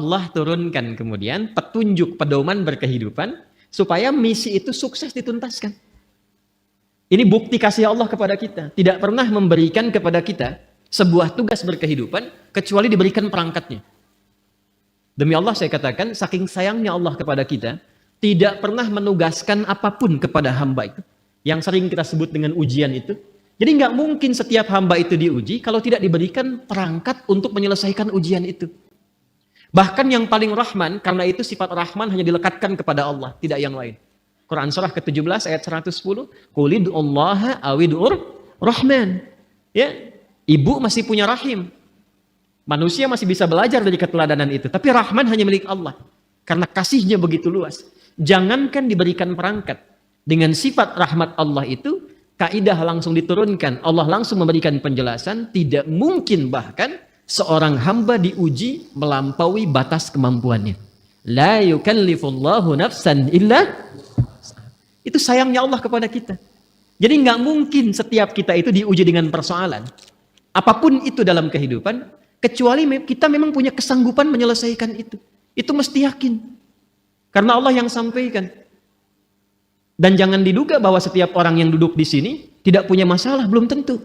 Allah turunkan kemudian petunjuk pedoman berkehidupan supaya misi itu sukses dituntaskan. Ini bukti kasih Allah kepada kita. Tidak pernah memberikan kepada kita sebuah tugas berkehidupan kecuali diberikan perangkatnya. Demi Allah saya katakan, saking sayangnya Allah kepada kita, tidak pernah menugaskan apapun kepada hamba itu. Yang sering kita sebut dengan ujian itu. Jadi nggak mungkin setiap hamba itu diuji kalau tidak diberikan perangkat untuk menyelesaikan ujian itu. Bahkan yang paling rahman, karena itu sifat rahman hanya dilekatkan kepada Allah, tidak yang lain. Quran surah ke-17 ayat 110, Qulid'ullaha awid'ur rahman. Ya, ibu masih punya rahim. Manusia masih bisa belajar dari keteladanan itu, tapi rahman hanya milik Allah. Karena kasihnya begitu luas. Jangankan diberikan perangkat. Dengan sifat rahmat Allah itu, kaidah langsung diturunkan. Allah langsung memberikan penjelasan, tidak mungkin bahkan seorang hamba diuji melampaui batas kemampuannya. La yukallifullahu nafsan illa. Itu sayangnya Allah kepada kita. Jadi nggak mungkin setiap kita itu diuji dengan persoalan. Apapun itu dalam kehidupan, kecuali kita memang punya kesanggupan menyelesaikan itu. Itu mesti yakin. Karena Allah yang sampaikan. Dan jangan diduga bahwa setiap orang yang duduk di sini tidak punya masalah, belum tentu.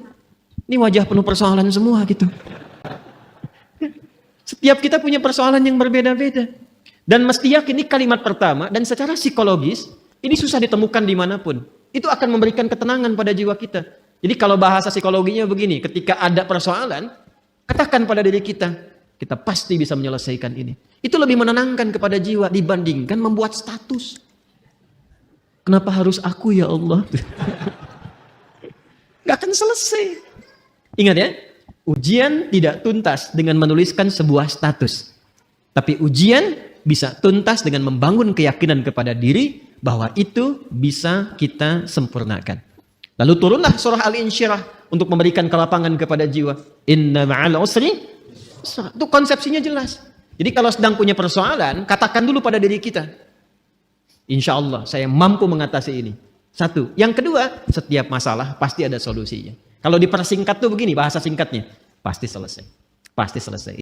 Ini wajah penuh persoalan semua gitu. Setiap kita punya persoalan yang berbeda-beda. Dan mesti yakin, ini kalimat pertama, dan secara psikologis, ini susah ditemukan dimanapun. Itu akan memberikan ketenangan pada jiwa kita. Jadi kalau bahasa psikologinya begini, ketika ada persoalan, katakan pada diri kita, kita pasti bisa menyelesaikan ini. Itu lebih menenangkan kepada jiwa dibandingkan membuat status. Kenapa harus aku ya Allah? Gak akan selesai. Ingat ya, ujian tidak tuntas dengan menuliskan sebuah status. Tapi ujian bisa tuntas dengan membangun keyakinan kepada diri bahwa itu bisa kita sempurnakan. Lalu turunlah surah Al-Insyirah untuk memberikan kelapangan kepada jiwa. Inna ma'al usri. Itu konsepsinya jelas. Jadi kalau sedang punya persoalan, katakan dulu pada diri kita. Insya Allah saya mampu mengatasi ini. Satu. Yang kedua, setiap masalah pasti ada solusinya. Kalau dipersingkat tuh begini bahasa singkatnya. Pasti selesai. Pasti selesai.